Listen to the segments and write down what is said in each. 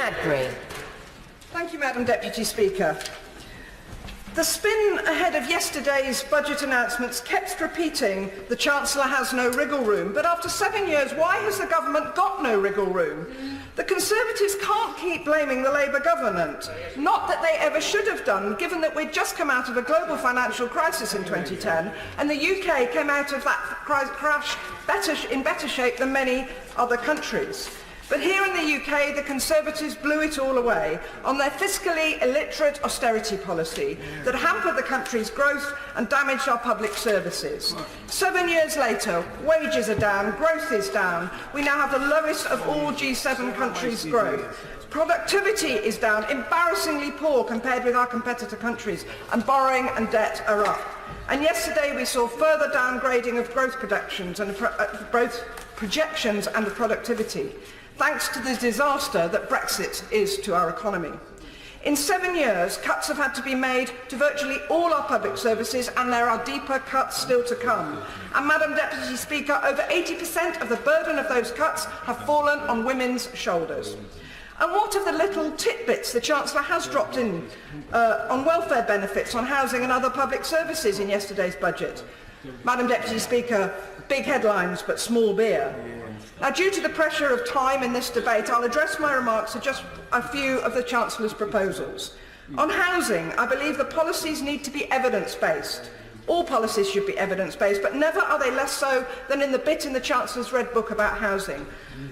Cadbury. Thank you, Madam Deputy Speaker. The spin ahead of yesterday's budget announcements kept repeating the Chancellor has no wriggle room, but after 7 years, why has the government got no wriggle room? The Conservatives can't keep blaming the Labour government. Not that they ever should have done, given that we'd just come out of a global financial crisis in 2010, and the UK came out of that crash in better shape than many other countries. But here in the UK, the Conservatives blew it all away on their fiscally illiterate austerity policy that hampered the country's growth and damaged our public services. 7 years later, wages are down, growth is down. We now have the lowest of all G7 countries' growth. Productivity is down, embarrassingly poor compared with our competitor countries, and borrowing and debt are up. And yesterday we saw further downgrading of growth projections and of productivity, thanks to the disaster that Brexit is to our economy. In 7 years, cuts have had to be made to virtually all our public services, and there are deeper cuts still to come. And Madam Deputy Speaker, over 80% of the burden of those cuts have fallen on women's shoulders. And what of the little titbits the Chancellor has dropped in on welfare benefits, on housing and other public services in yesterday's budget? Madam Deputy Speaker, big headlines but small beer. Now, due to the pressure of time in this debate, I'll address my remarks to just a few of the Chancellor's proposals. On housing, I believe the policies need to be evidence-based. All policies should be evidence-based, but never are they less so than in the bit in the Chancellor's Red Book about housing.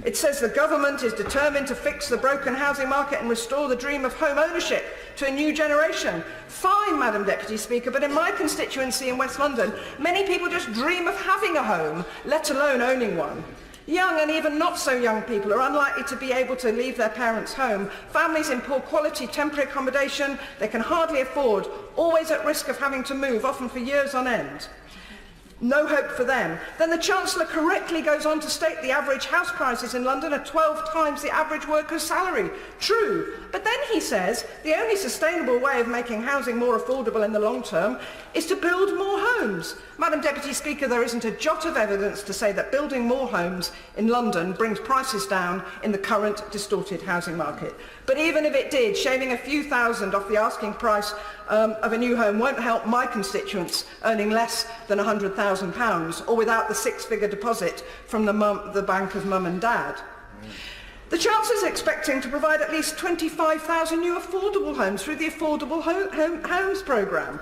It says the government is determined to fix the broken housing market and restore the dream of home ownership to a new generation. Fine, Madam Deputy Speaker, but in my constituency in West London, many people just dream of having a home, let alone owning one. Young and even not so young people are unlikely to be able to leave their parents' home. Families in poor quality temporary accommodation they can hardly afford, always at risk of having to move, often for years on end. No hope for them. Then the Chancellor correctly goes on to state the average house prices in London are 12 times the average worker's salary. True, but then he says the only sustainable way of making housing more affordable in the long term is to build more homes. Madam Deputy Speaker, there isn't a jot of evidence to say that building more homes in London brings prices down in the current distorted housing market. But even if it did, shaving a few thousand off the asking price of a new home won't help my constituents earning less than £100,000 or without the six-figure deposit from the bank of mum and dad. The Chancellor is expecting to provide at least 25,000 new affordable homes through the Affordable Homes programme.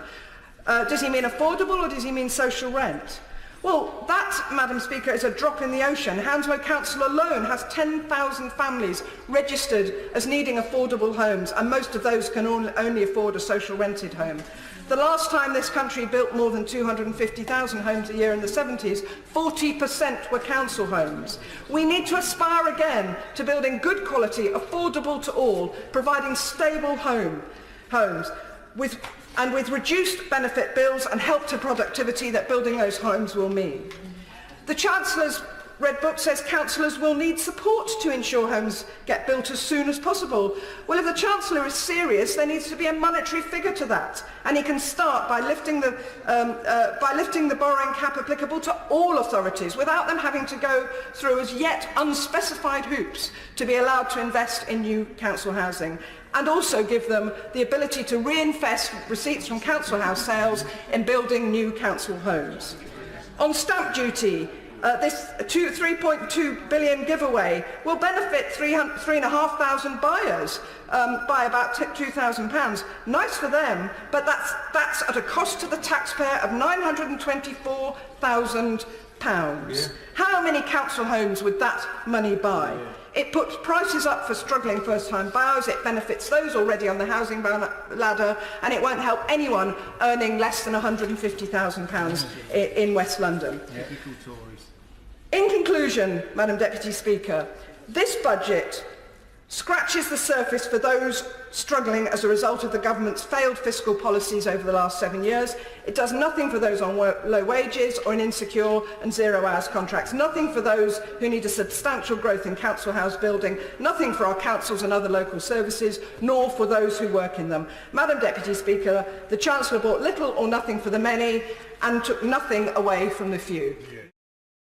Does he mean affordable or does he mean social rent? Well, that, Madam Speaker, is a drop in the ocean. Hounslow Council alone has 10,000 families registered as needing affordable homes, and most of those can only afford a social rented home. The last time this country built more than 250,000 homes a year in the 70s, 40% were council homes. We need to aspire again to building good quality, affordable to all, providing stable homes with reduced benefit bills and help to productivity that building those homes will mean. The Chancellor's Red Book says councillors will need support to ensure homes get built as soon as possible. Well, if the Chancellor is serious, there needs to be a monetary figure to that, and he can start by lifting the borrowing cap applicable to all authorities without them having to go through as yet unspecified hoops to be allowed to invest in new council housing, and also give them the ability to reinvest receipts from council house sales in building new council homes. On stamp duty, this 3.2 billion giveaway will benefit 3,500 buyers by about £2,000. Nice for them, but that's at a cost to the taxpayer of £924,000. How many council homes would that money buy? It puts prices up for struggling first-time buyers, it benefits those already on the housing ladder, and it won't help anyone earning less than £150,000 in West London. In conclusion, Madam Deputy Speaker, this budget scratches the surface for those struggling as a result of the government's failed fiscal policies over the last 7 years. It does nothing for those on low wages or in insecure and zero-hours contracts, nothing for those who need a substantial growth in council house building, nothing for our councils and other local services, nor for those who work in them. Madam Deputy Speaker, the Chancellor bought little or nothing for the many and took nothing away from the few.